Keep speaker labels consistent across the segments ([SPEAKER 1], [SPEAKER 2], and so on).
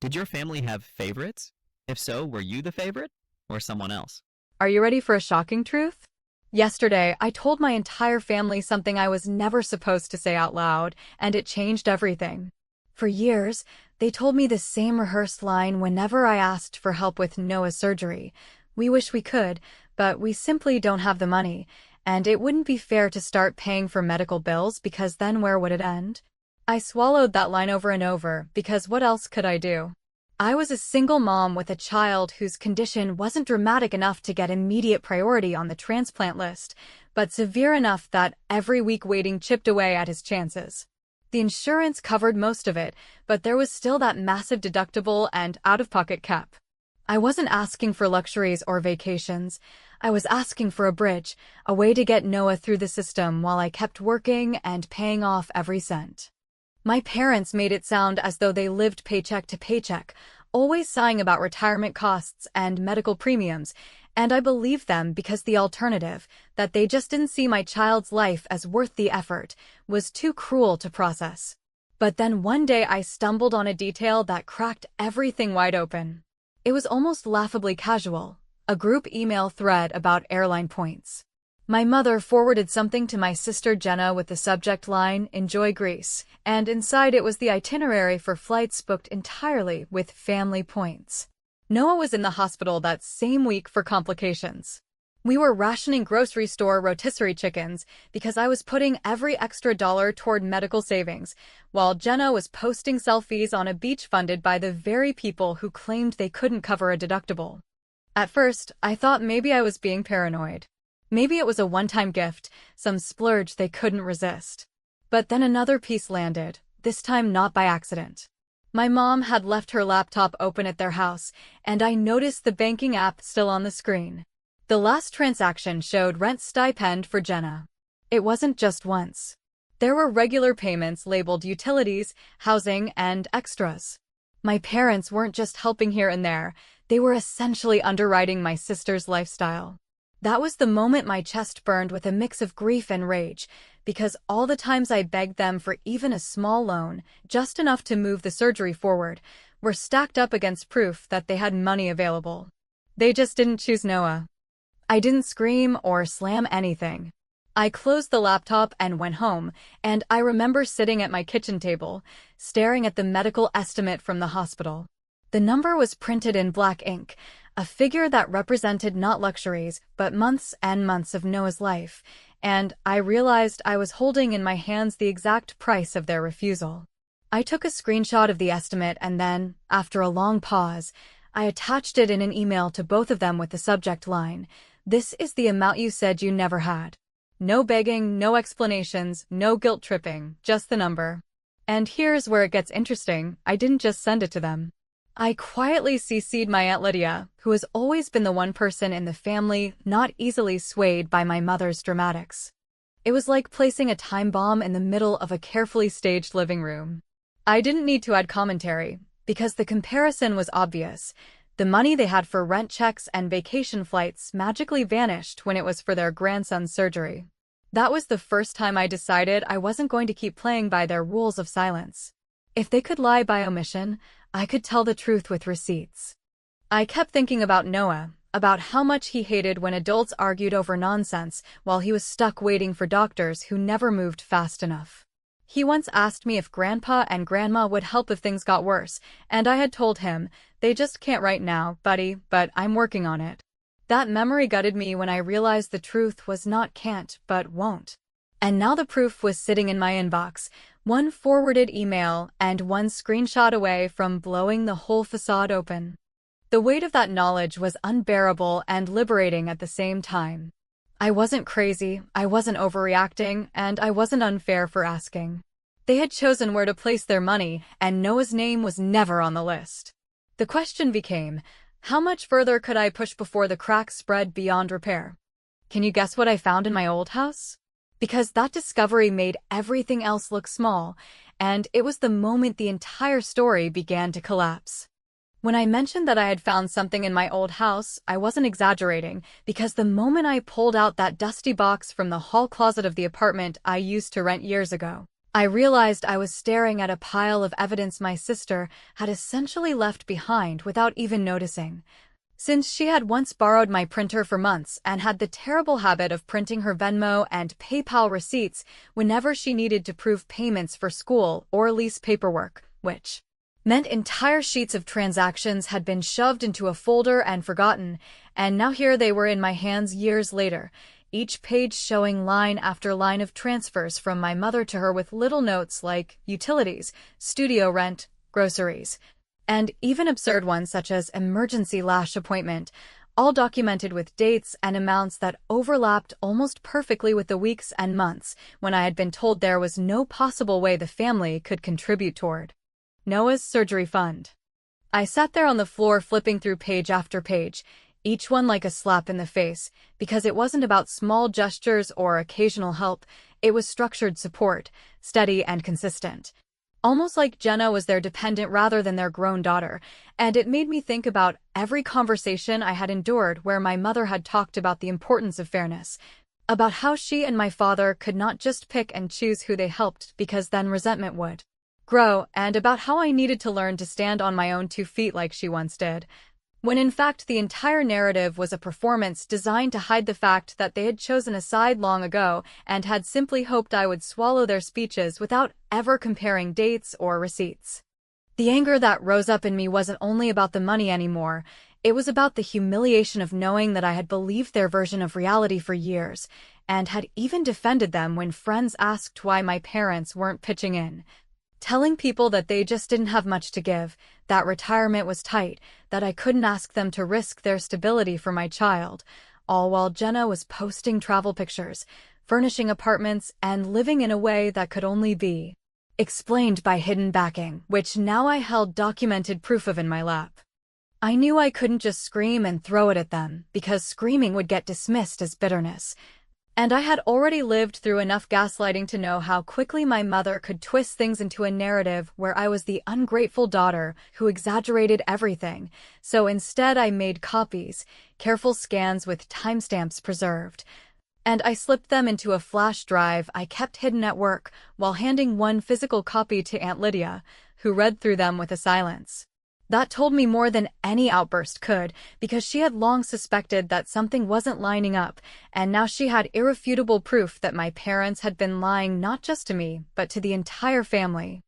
[SPEAKER 1] Did your family have favorites? If so, were you the favorite or someone else?
[SPEAKER 2] Are you ready for a shocking truth? Yesterday, I told my entire family something I was never supposed to say out loud, and it changed everything. For years, they told me the same rehearsed line whenever I asked for help with Noah's surgery. We wish we could, but we simply don't have the money, and it wouldn't be fair to start paying for medical bills because then where would it end? I swallowed that line over and over because what else could I do? I was a single mom with a child whose condition wasn't dramatic enough to get immediate priority on the transplant list, but severe enough that every week waiting chipped away at his chances. The insurance covered most of it, but there was still that massive deductible and out-of-pocket cap. I wasn't asking for luxuries or vacations. I was asking for a bridge, a way to get Noah through the system while I kept working and paying off every cent. My parents made it sound as though they lived paycheck to paycheck, always sighing about retirement costs and medical premiums, and I believed them because the alternative, that they just didn't see my child's life as worth the effort, was too cruel to process. But then one day I stumbled on a detail that cracked everything wide open. It was almost laughably casual, a group email thread about airline points. My mother forwarded something to my sister Jenna with the subject line, "Enjoy Greece," and inside it was the itinerary for flights booked entirely with family points. Noah was in the hospital that same week for complications. We were rationing grocery store rotisserie chickens because I was putting every extra dollar toward medical savings, while Jenna was posting selfies on a beach funded by the very people who claimed they couldn't cover a deductible. At first, I thought maybe I was being paranoid. Maybe it was a one-time gift, some splurge they couldn't resist. But then another piece landed, this time not by accident. My mom had left her laptop open at their house, and I noticed the banking app still on the screen. The last transaction showed rent stipend for Jenna. It wasn't just once. There were regular payments labeled utilities, housing, and extras. My parents weren't just helping here and there, they were essentially underwriting my sister's lifestyle. That was the moment my chest burned with a mix of grief and rage, because all the times I begged them for even a small loan, just enough to move the surgery forward, were stacked up against proof that they had money available. They just didn't choose Noah. I didn't scream or slam anything. I closed the laptop and went home, and I remember sitting at my kitchen table, staring at the medical estimate from the hospital. The number was printed in black ink, a figure that represented not luxuries, but months and months of Noah's life, and I realized I was holding in my hands the exact price of their refusal. I took a screenshot of the estimate and then, after a long pause, I attached it in an email to both of them with the subject line, "This is the amount you said you never had." No begging, no explanations, no guilt tripping, just the number. And here's where it gets interesting, I didn't just send it to them. I quietly CC'd my Aunt Lydia, who has always been the one person in the family not easily swayed by my mother's dramatics. It was like placing a time bomb in the middle of a carefully staged living room. I didn't need to add commentary, because the comparison was obvious. The money they had for rent checks and vacation flights magically vanished when it was for their grandson's surgery. That was the first time I decided I wasn't going to keep playing by their rules of silence. If they could lie by omission, I could tell the truth with receipts. I kept thinking about Noah, about how much he hated when adults argued over nonsense while he was stuck waiting for doctors who never moved fast enough. He once asked me if Grandpa and Grandma would help if things got worse, and I had told him, "They just can't right now, buddy, but I'm working on it." That memory gutted me when I realized the truth was not can't, but won't. And now the proof was sitting in my inbox, one forwarded email and one screenshot away from blowing the whole facade open. The weight of that knowledge was unbearable and liberating at the same time. I wasn't crazy, I wasn't overreacting, and I wasn't unfair for asking. They had chosen where to place their money, and Noah's name was never on the list. The question became, how much further could I push before the cracks spread beyond repair? Can you guess what I found in my old house? Because that discovery made everything else look small, and it was the moment the entire story began to collapse. When I mentioned that I had found something in my old house, I wasn't exaggerating, because the moment I pulled out that dusty box from the hall closet of the apartment I used to rent years ago, I realized I was staring at a pile of evidence my sister had essentially left behind without even noticing. Since she had once borrowed my printer for months and had the terrible habit of printing her Venmo and PayPal receipts whenever she needed to prove payments for school or lease paperwork, which meant entire sheets of transactions had been shoved into a folder and forgotten, and now here they were in my hands years later, each page showing line after line of transfers from my mother to her with little notes like utilities, studio rent, groceries, and even absurd ones such as emergency lash appointment, all documented with dates and amounts that overlapped almost perfectly with the weeks and months when I had been told there was no possible way the family could contribute toward Noah's surgery fund. I sat there on the floor flipping through page after page, each one like a slap in the face, because it wasn't about small gestures or occasional help, it was structured support, steady and consistent. Almost like Jenna was their dependent rather than their grown daughter, and it made me think about every conversation I had endured where my mother had talked about the importance of fairness, about how she and my father could not just pick and choose who they helped because then resentment would grow, and about how I needed to learn to stand on my own 2 feet like she once did, when in fact the entire narrative was a performance designed to hide the fact that they had chosen a side long ago and had simply hoped I would swallow their speeches without ever comparing dates or receipts. The anger that rose up in me wasn't only about the money anymore, it was about the humiliation of knowing that I had believed their version of reality for years, and had even defended them when friends asked why my parents weren't pitching in, telling people that they just didn't have much to give, that retirement was tight, that I couldn't ask them to risk their stability for my child, all while Jenna was posting travel pictures, furnishing apartments, and living in a way that could only be explained by hidden backing, which now I held documented proof of in my lap. I knew I couldn't just scream and throw it at them, because screaming would get dismissed as bitterness. And I had already lived through enough gaslighting to know how quickly my mother could twist things into a narrative where I was the ungrateful daughter who exaggerated everything. So instead I made copies, careful scans with timestamps preserved, and I slipped them into a flash drive I kept hidden at work while handing one physical copy to Aunt Lydia, who read through them with a silence that told me more than any outburst could, because she had long suspected that something wasn't lining up, and now she had irrefutable proof that my parents had been lying not just to me, but to the entire family.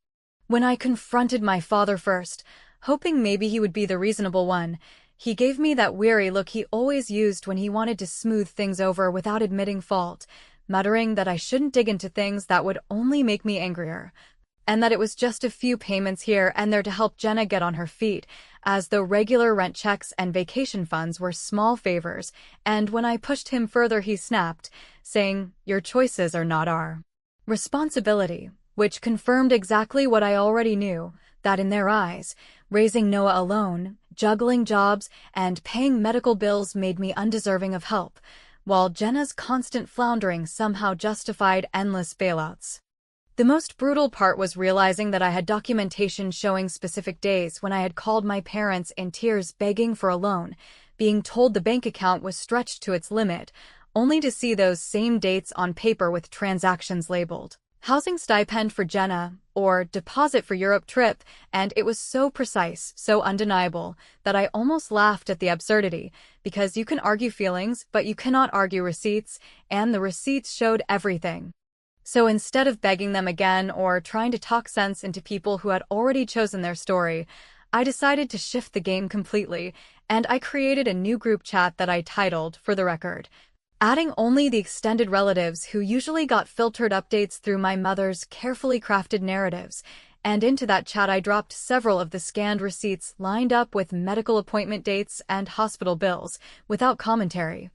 [SPEAKER 2] When I confronted my father first, hoping maybe he would be the reasonable one, he gave me that weary look he always used when he wanted to smooth things over without admitting fault, muttering that I shouldn't dig into things that would only make me angrier, and that it was just a few payments here and there to help Jenna get on her feet, as though regular rent checks and vacation funds were small favors, and when I pushed him further he snapped, saying, "Your choices are not our responsibility," which confirmed exactly what I already knew, that in their eyes, raising Noah alone, juggling jobs, and paying medical bills made me undeserving of help, while Jenna's constant floundering somehow justified endless bailouts. The most brutal part was realizing that I had documentation showing specific days when I had called my parents in tears begging for a loan, being told the bank account was stretched to its limit, only to see those same dates on paper with transactions labeled housing stipend for Jenna, or deposit for Europe trip, and it was so precise, so undeniable, that I almost laughed at the absurdity, because you can argue feelings, but you cannot argue receipts, and the receipts showed everything. So instead of begging them again or trying to talk sense into people who had already chosen their story, I decided to shift the game completely, and I created a new group chat that I titled, For the Record, adding only the extended relatives who usually got filtered updates through my mother's carefully crafted narratives, and into that chat I dropped several of the scanned receipts lined up with medical appointment dates and hospital bills, without commentary,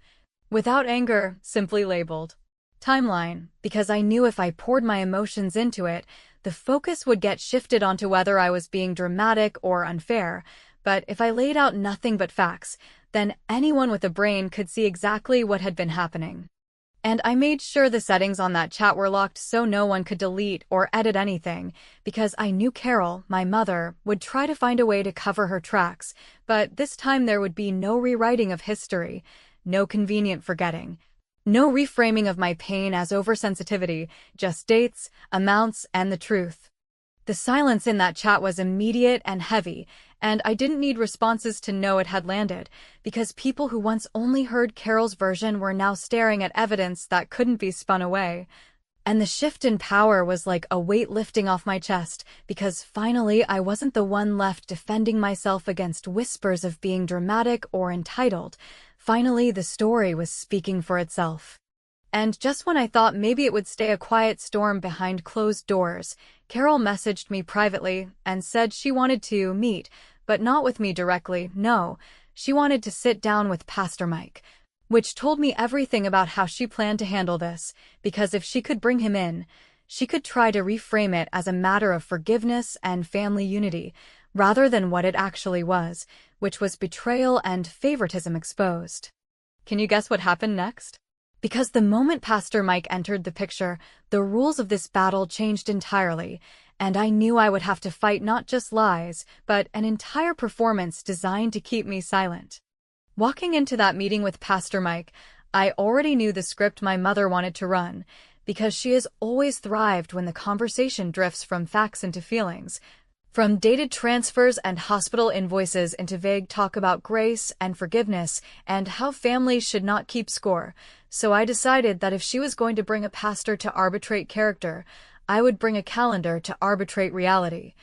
[SPEAKER 2] without anger, simply labeled timeline, because I knew if I poured my emotions into it, the focus would get shifted onto whether I was being dramatic or unfair, but if I laid out nothing but facts, then anyone with a brain could see exactly what had been happening. And I made sure the settings on that chat were locked so no one could delete or edit anything, because I knew Carol, my mother, would try to find a way to cover her tracks, but this time there would be no rewriting of history, no convenient forgetting, No reframing of my pain as oversensitivity, just dates, amounts, and the truth. The silence in that chat was immediate and heavy, and I didn't need responses to know it had landed, because people who once only heard Carol's version were now staring at evidence that couldn't be spun away. And the shift in power was like a weight lifting off my chest, because finally I wasn't the one left defending myself against whispers of being dramatic or entitled. Finally, the story was speaking for itself. And just when I thought maybe it would stay a quiet storm behind closed doors, Carol messaged me privately and said she wanted to meet, but not with me directly, no. She wanted to sit down with Pastor Mike, which told me everything about how she planned to handle this, because if she could bring him in, she could try to reframe it as a matter of forgiveness and family unity, rather than what it actually was, which was betrayal and favoritism exposed. Can you guess what happened next? Because the moment Pastor Mike entered the picture, the rules of this battle changed entirely, and I knew I would have to fight not just lies, but an entire performance designed to keep me silent. Walking into that meeting with Pastor Mike, I already knew the script my mother wanted to run, because she has always thrived when the conversation drifts from facts into feelings, from dated transfers and hospital invoices into vague talk about grace and forgiveness and how families should not keep score. So I decided that if she was going to bring a pastor to arbitrate character, I would bring a calendar to arbitrate reality.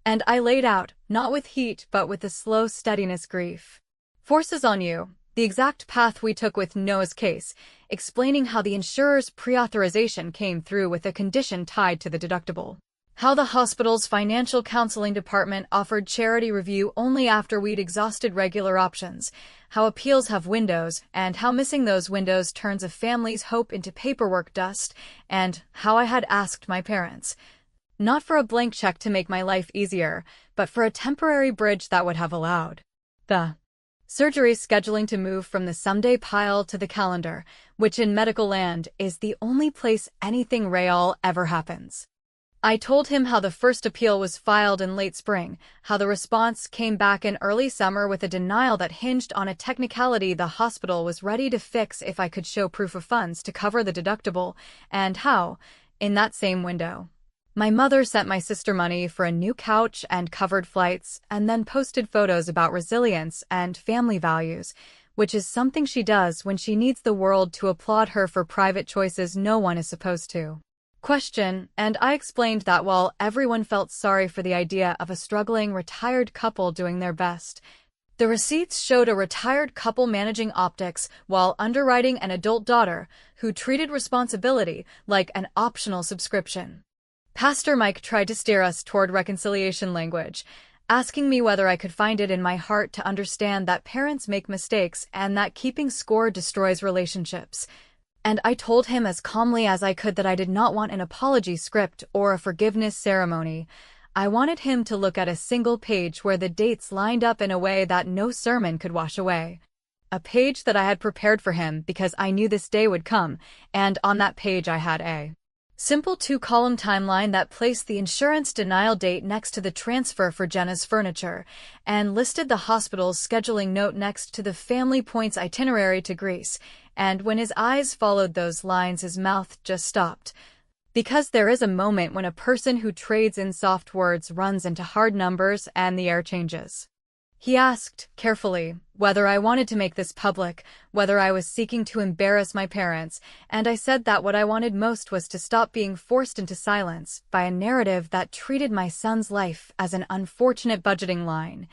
[SPEAKER 2] And I laid out, not with heat but with a slow steadiness grief. Forces on you, the exact path we took with Noah's case, explaining how the insurer's pre-authorization came through with a condition tied to the deductible. How the hospital's financial counseling department offered charity review only after we'd exhausted regular options, how appeals have windows, and how missing those windows turns a family's hope into paperwork dust, and how I had asked my parents, not for a blank check to make my life easier, but for a temporary bridge that would have allowed the surgery scheduling to move from the someday pile to the calendar, which in medical land is the only place anything real ever happens. I told him how the first appeal was filed in late spring, how the response came back in early summer with a denial that hinged on a technicality the hospital was ready to fix if I could show proof of funds to cover the deductible, and how, in that same window, my mother sent my sister money for a new couch and covered flights, and then posted photos about resilience and family values, which is something she does when she needs the world to applaud her for private choices no one is supposed to question. And I explained that while everyone felt sorry for the idea of a struggling retired couple doing their best, the receipts showed a retired couple managing optics while underwriting an adult daughter who treated responsibility like an optional subscription. Pastor Mike tried to steer us toward reconciliation language, asking me whether I could find it in my heart to understand that parents make mistakes and that keeping score destroys relationships. And I told him as calmly as I could that I did not want an apology script or a forgiveness ceremony. I wanted him to look at a single page where the dates lined up in a way that no sermon could wash away. A page that I had prepared for him because I knew this day would come, and on that page I had a simple 2-column timeline that placed the insurance denial date next to the transfer for Jenna's furniture, and listed the hospital's scheduling note next to the family points itinerary to Greece, and when his eyes followed those lines his mouth just stopped. Because there is a moment when a person who trades in soft words runs into hard numbers and the air changes. He asked, carefully, whether I wanted to make this public, whether I was seeking to embarrass my parents, and I said that what I wanted most was to stop being forced into silence by a narrative that treated my son's life as an unfortunate budgeting line,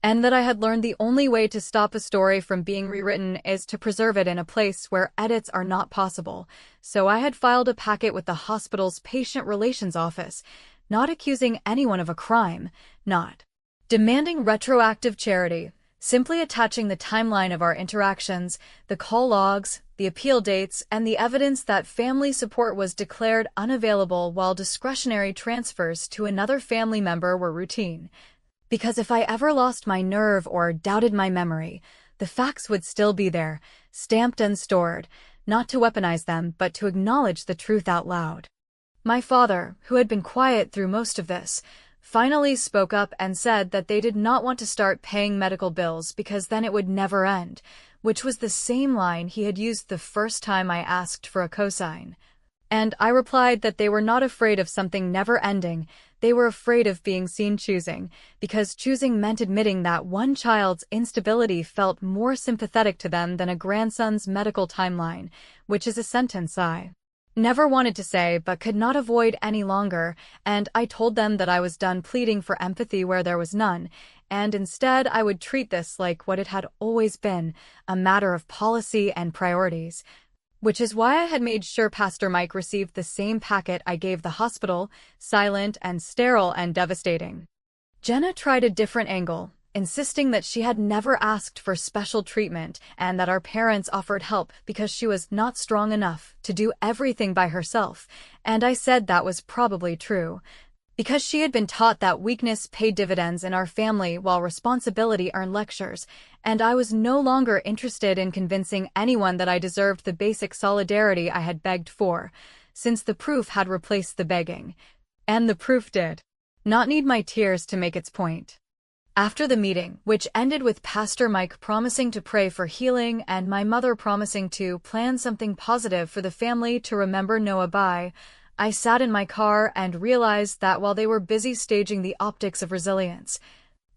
[SPEAKER 2] and that I had learned the only way to stop a story from being rewritten is to preserve it in a place where edits are not possible. So I had filed a packet with the hospital's patient relations office, not accusing anyone of a crime, not demanding retroactive charity, simply attaching the timeline of our interactions, the call logs, the appeal dates, and the evidence that family support was declared unavailable while discretionary transfers to another family member were routine. Because if I ever lost my nerve or doubted my memory, the facts would still be there, stamped and stored, not to weaponize them but to acknowledge the truth out loud. My father, who had been quiet through most of this, finally spoke up and said that they did not want to start paying medical bills because then it would never end, which was the same line he had used the first time I asked for a cosign. And I replied that they were not afraid of something never-ending, they were afraid of being seen choosing, because choosing meant admitting that one child's instability felt more sympathetic to them than a grandson's medical timeline, which is a sentence I never wanted to say but could not avoid any longer, and I told them that I was done pleading for empathy where there was none, and instead I would treat this like what it had always been, a matter of policy and priorities. Which is why I had made sure Pastor Mike received the same packet I gave the hospital, silent and sterile and devastating. Jenna tried a different angle, insisting that she had never asked for special treatment and that our parents offered help because she was not strong enough to do everything by herself, and I said that was probably true. Because she had been taught that weakness paid dividends in our family while responsibility earned lectures, and I was no longer interested in convincing anyone that I deserved the basic solidarity I had begged for, since the proof had replaced the begging. And the proof did not need my tears to make its point. After the meeting, which ended with Pastor Mike promising to pray for healing and my mother promising to plan something positive for the family to remember Noah by, I sat in my car and realized that while they were busy staging the optics of resilience,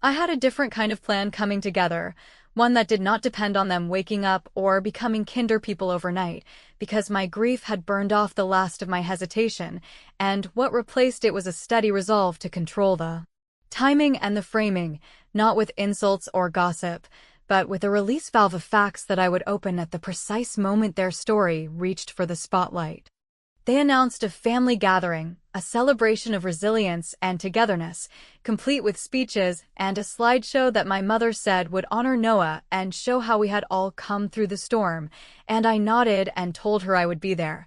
[SPEAKER 2] I had a different kind of plan coming together, one that did not depend on them waking up or becoming kinder people overnight, because my grief had burned off the last of my hesitation, and what replaced it was a steady resolve to control the timing and the framing, not with insults or gossip, but with a release valve of facts that I would open at the precise moment their story reached for the spotlight. They announced a family gathering, a celebration of resilience and togetherness, complete with speeches and a slideshow that my mother said would honor Noah and show how we had all come through the storm, and I nodded and told her I would be there.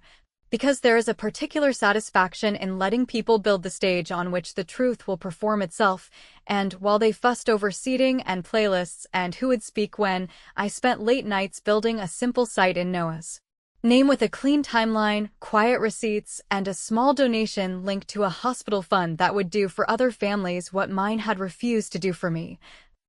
[SPEAKER 2] Because there is a particular satisfaction in letting people build the stage on which the truth will perform itself, and while they fussed over seating and playlists and who would speak when, I spent late nights building a simple site in Noah's name with a clean timeline, quiet receipts, and a small donation linked to a hospital fund that would do for other families what mine had refused to do for me.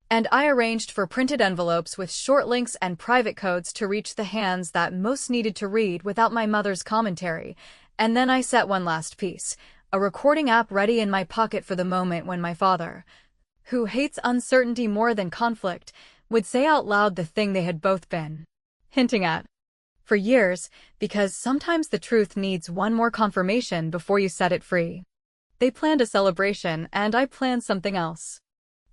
[SPEAKER 2] And I arranged for printed envelopes with short links and private codes to reach the hands that most needed to read without my mother's commentary. And then I set one last piece, a recording app ready in my pocket for the moment when my father, who hates uncertainty more than conflict, would say out loud the thing they had both been hinting at for years, because sometimes the truth needs one more confirmation before you set it free. They planned a celebration, and I planned something else.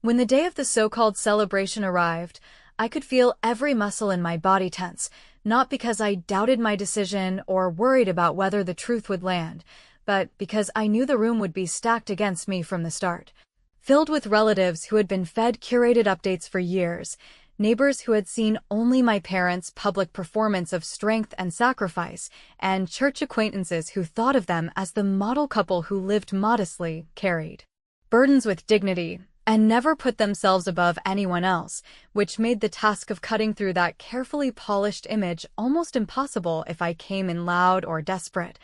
[SPEAKER 2] When the day of the so-called celebration arrived, I could feel every muscle in my body tense, not because I doubted my decision or worried about whether the truth would land, but because I knew the room would be stacked against me from the start. Filled with relatives who had been fed curated updates for years, neighbors who had seen only my parents' public performance of strength and sacrifice, and church acquaintances who thought of them as the model couple who lived modestly, carried burdens with dignity, and never put themselves above anyone else, which made the task of cutting through that carefully polished image almost impossible if I came in loud or desperate.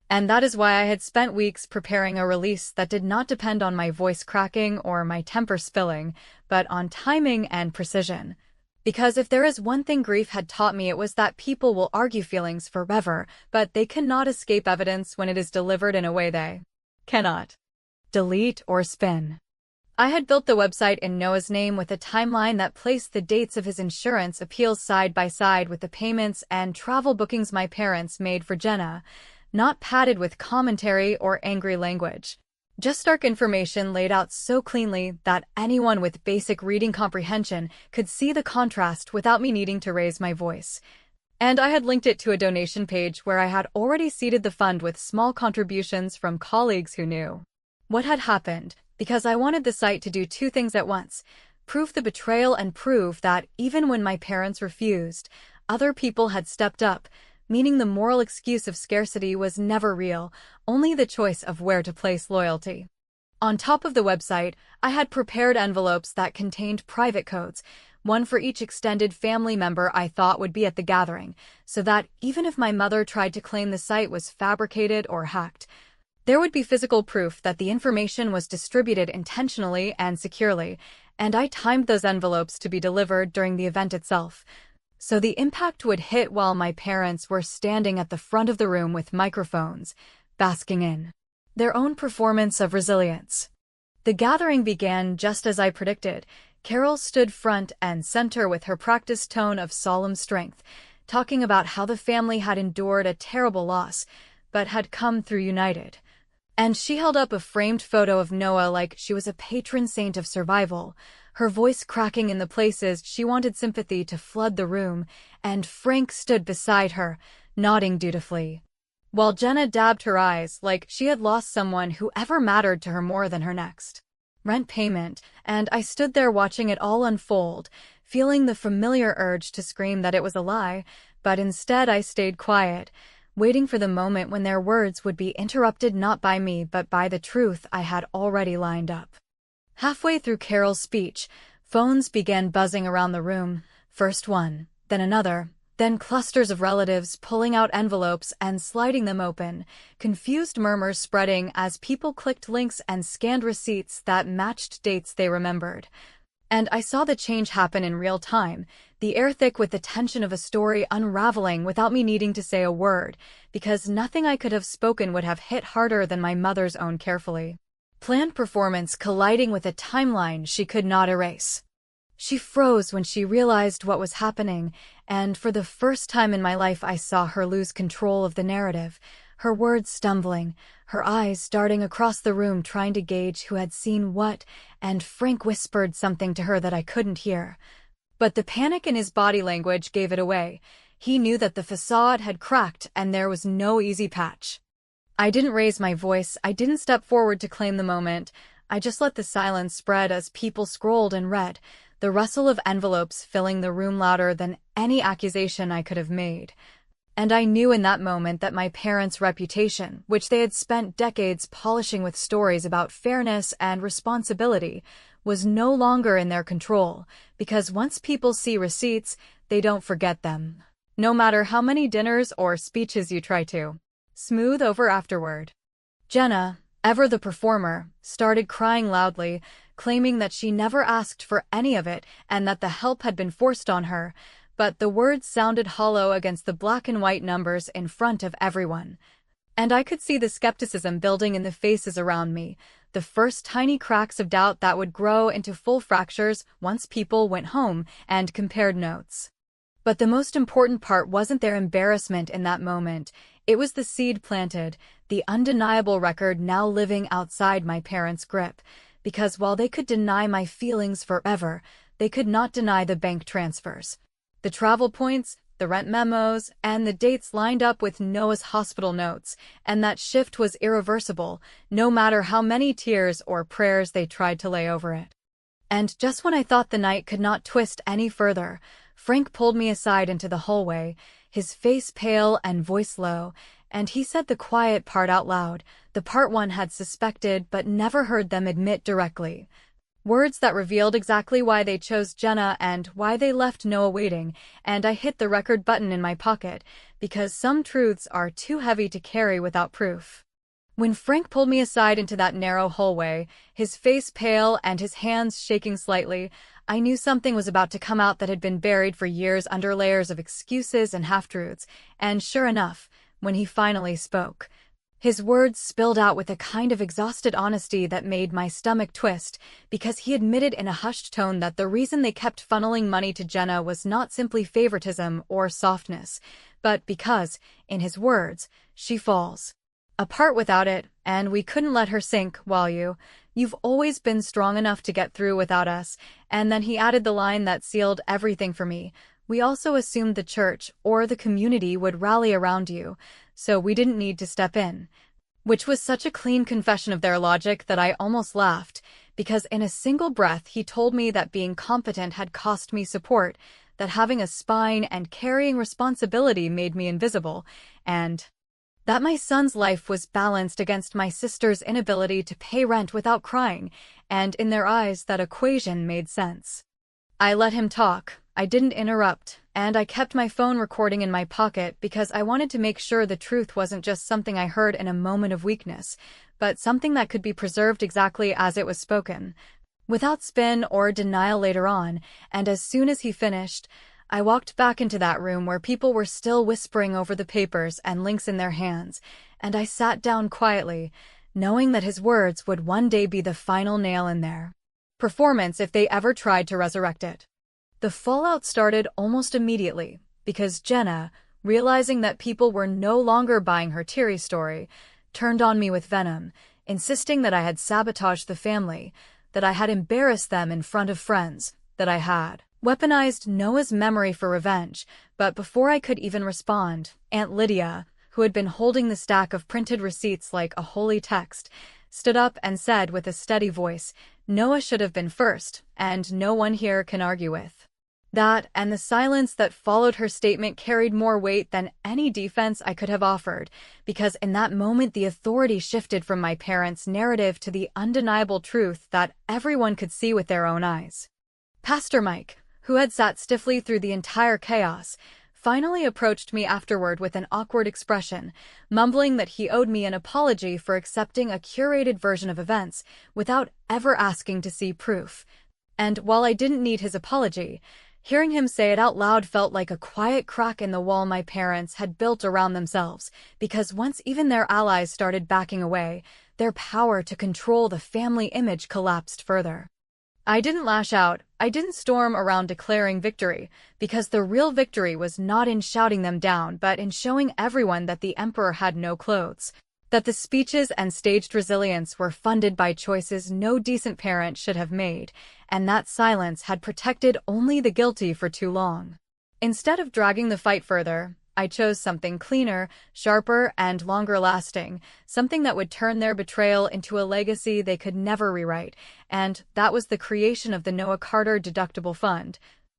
[SPEAKER 2] And that is why I had spent weeks preparing a release that did not depend on my voice cracking or my temper spilling, but on timing and precision. Because if there is one thing grief had taught me, it was that people will argue feelings forever, but they cannot escape evidence when it is delivered in a way they cannot delete or spin. I had built the website in Noah's name with a timeline that placed the dates of his insurance appeals side by side with the payments and travel bookings my parents made for Jenna, not padded with commentary or angry language. Just stark information laid out so cleanly that anyone with basic reading comprehension could see the contrast without me needing to raise my voice. And I had linked it to a donation page where I had already seeded the fund with small contributions from colleagues who knew what had happened, because I wanted the site to do two things at once: prove the betrayal and prove that, even when my parents refused, other people had stepped up, meaning the moral excuse of scarcity was never real, only the choice of where to place loyalty. On top of the website, I had prepared envelopes that contained private codes, one for each extended family member I thought would be at the gathering, so that even if my mother tried to claim the site was fabricated or hacked, there would be physical proof that the information was distributed intentionally and securely, and I timed those envelopes to be delivered during the event itself. So the impact would hit while my parents were standing at the front of the room with microphones, basking in their own performance of resilience. The gathering began just as I predicted. Carol stood front and center with her practiced tone of solemn strength, talking about how the family had endured a terrible loss, but had come through united. And she held up a framed photo of Noah like she was a patron saint of survival, her voice cracking in the places she wanted sympathy to flood the room, and Frank stood beside her, nodding dutifully, while Jenna dabbed her eyes like she had lost someone who ever mattered to her more than her next rent payment, and I stood there watching it all unfold, feeling the familiar urge to scream that it was a lie, but instead I stayed quiet, waiting for the moment when their words would be interrupted not by me but by the truth I had already lined up. Halfway through Carol's speech, phones began buzzing around the room, first one, then another, then clusters of relatives pulling out envelopes and sliding them open, confused murmurs spreading as people clicked links and scanned receipts that matched dates they remembered. And I saw the change happen in real time, the air thick with the tension of a story unraveling without me needing to say a word, because nothing I could have spoken would have hit harder than my mother's own carefully planned performance colliding with a timeline she could not erase. She froze when she realized what was happening, and for the first time in my life I saw her lose control of the narrative, her words stumbling, her eyes darting across the room trying to gauge who had seen what, and Frank whispered something to her that I couldn't hear. But the panic in his body language gave it away. He knew that the facade had cracked and there was no easy patch. I didn't raise my voice, I didn't step forward to claim the moment, I just let the silence spread as people scrolled and read, the rustle of envelopes filling the room louder than any accusation I could have made. And I knew in that moment that my parents' reputation, which they had spent decades polishing with stories about fairness and responsibility, was no longer in their control, because once people see receipts, they don't forget them, no matter how many dinners or speeches you try to smooth over afterward. Jenna, ever the performer, started crying loudly, claiming that she never asked for any of it and that the help had been forced on her, but the words sounded hollow against the black and white numbers in front of everyone. And I could see the skepticism building in the faces around me, the first tiny cracks of doubt that would grow into full fractures once people went home and compared notes. But the most important part wasn't their embarrassment in that moment. It was the seed planted, the undeniable record now living outside my parents' grip, because while they could deny my feelings forever, they could not deny the bank transfers, the travel points, the rent memos, and the dates lined up with Noah's hospital notes, and that shift was irreversible, no matter how many tears or prayers they tried to lay over it. And just when I thought the night could not twist any further, Frank pulled me aside into the hallway, his face pale and voice low, and he said the quiet part out loud, the part one had suspected but never heard them admit directly. Words that revealed exactly why they chose Jenna and why they left Noah waiting, and I hit the record button in my pocket, because some truths are too heavy to carry without proof. When Frank pulled me aside into that narrow hallway, his face pale and his hands shaking slightly, I knew something was about to come out that had been buried for years under layers of excuses and half-truths, and sure enough, when he finally spoke, his words spilled out with a kind of exhausted honesty that made my stomach twist, because he admitted in a hushed tone that the reason they kept funneling money to Jenna was not simply favoritism or softness, but because, in his words, she falls apart without it, and we couldn't let her sink while you've always been strong enough to get through without us. And then he added the line that sealed everything for me. We also assumed the church or the community would rally around you, so we didn't need to step in. Which was such a clean confession of their logic that I almost laughed, because in a single breath he told me that being competent had cost me support, that having a spine and carrying responsibility made me invisible, and that my son's life was balanced against my sister's inability to pay rent without crying, and in their eyes that equation made sense. I let him talk, I didn't interrupt, and I kept my phone recording in my pocket because I wanted to make sure the truth wasn't just something I heard in a moment of weakness, but something that could be preserved exactly as it was spoken, without spin or denial later on. And as soon as he finished, I walked back into that room where people were still whispering over the papers and links in their hands, and I sat down quietly, knowing that his words would one day be the final nail in their performance if they ever tried to resurrect it. The fallout started almost immediately, because Jenna, realizing that people were no longer buying her teary story, turned on me with venom, insisting that I had sabotaged the family, that I had embarrassed them in front of friends, that I had weaponized Noah's memory for revenge. But before I could even respond, Aunt Lydia, who had been holding the stack of printed receipts like a holy text, stood up and said with a steady voice, "Noah should have been first, and no one here can argue with." That and the silence that followed her statement carried more weight than any defense I could have offered, because in that moment the authority shifted from my parents' narrative to the undeniable truth that everyone could see with their own eyes. Pastor Mike, who had sat stiffly through the entire chaos, finally approached me afterward with an awkward expression, mumbling that he owed me an apology for accepting a curated version of events without ever asking to see proof. And while I didn't need his apology, hearing him say it out loud felt like a quiet crack in the wall my parents had built around themselves, because once even their allies started backing away, their power to control the family image collapsed further. I didn't lash out, I didn't storm around declaring victory, because the real victory was not in shouting them down but in showing everyone that the emperor had no clothes, that the speeches and staged resilience were funded by choices no decent parent should have made, and that silence had protected only the guilty for too long. Instead of dragging the fight further, I chose something cleaner, sharper, and longer-lasting, something that would turn their betrayal into a legacy they could never rewrite, and that was the creation of the Noah Carter Deductible Fund,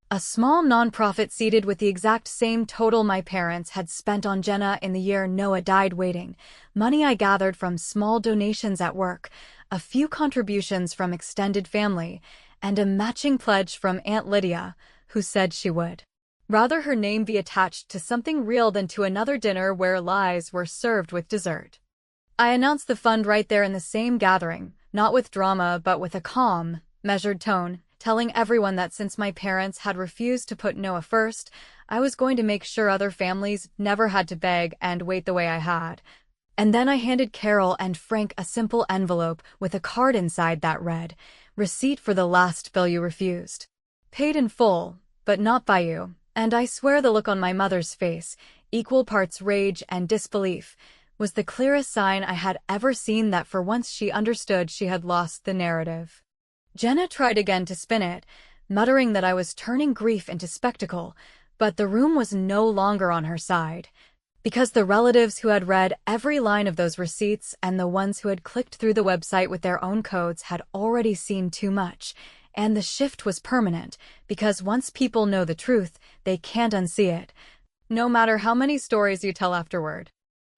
[SPEAKER 2] a small nonprofit seated with the exact same total my parents had spent on Jenna in the year Noah died waiting, money I gathered from small donations at work, a few contributions from extended family, and a matching pledge from Aunt Lydia, who said she would rather her name be attached to something real than to another dinner where lies were served with dessert. I announced the fund right there in the same gathering, not with drama but with a calm, measured tone, telling everyone that since my parents had refused to put Noah first, I was going to make sure other families never had to beg and wait the way I had. And then I handed Carol and Frank a simple envelope with a card inside that read, "Receipt for the last bill you refused. Paid in full, but not by you." And I swear the look on my mother's face, equal parts rage and disbelief, was the clearest sign I had ever seen that for once she understood she had lost the narrative. Jenna tried again to spin it, muttering that I was turning grief into spectacle, but the room was no longer on her side, because the relatives who had read every line of those receipts and the ones who had clicked through the website with their own codes had already seen too much. And the shift was permanent, because once people know the truth, they can't unsee it, no matter how many stories you tell afterward.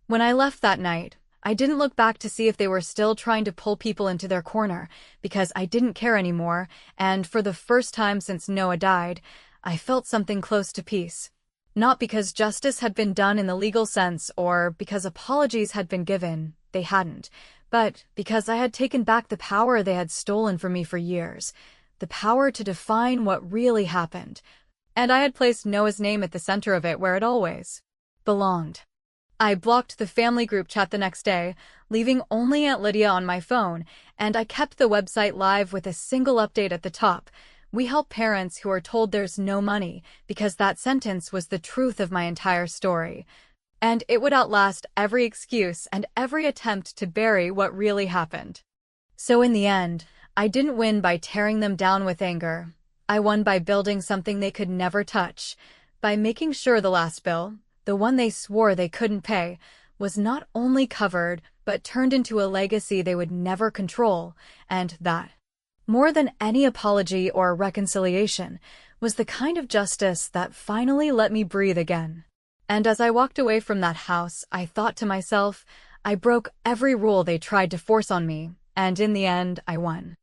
[SPEAKER 2] When I left that night, I didn't look back to see if they were still trying to pull people into their corner, because I didn't care anymore, and for the first time since Noah died, I felt something close to peace. Not because justice had been done in the legal sense or because apologies had been given, they hadn't, but because I had taken back the power they had stolen from me for years. The power to define what really happened, and I had placed Noah's name at the center of it where it always belonged. I blocked the family group chat the next day, leaving only Aunt Lydia on my phone, and I kept the website live with a single update at the top. "We help parents who are told there's no money," because that sentence was the truth of my entire story, and it would outlast every excuse and every attempt to bury what really happened. So in the end, I didn't win by tearing them down with anger. I won by building something they could never touch, by making sure the last bill, the one they swore they couldn't pay, was not only covered but turned into a legacy they would never control, and that, more than any apology or reconciliation, was the kind of justice that finally let me breathe again. And as I walked away from that house, I thought to myself, I broke every rule they tried to force on me, and in the end, I won.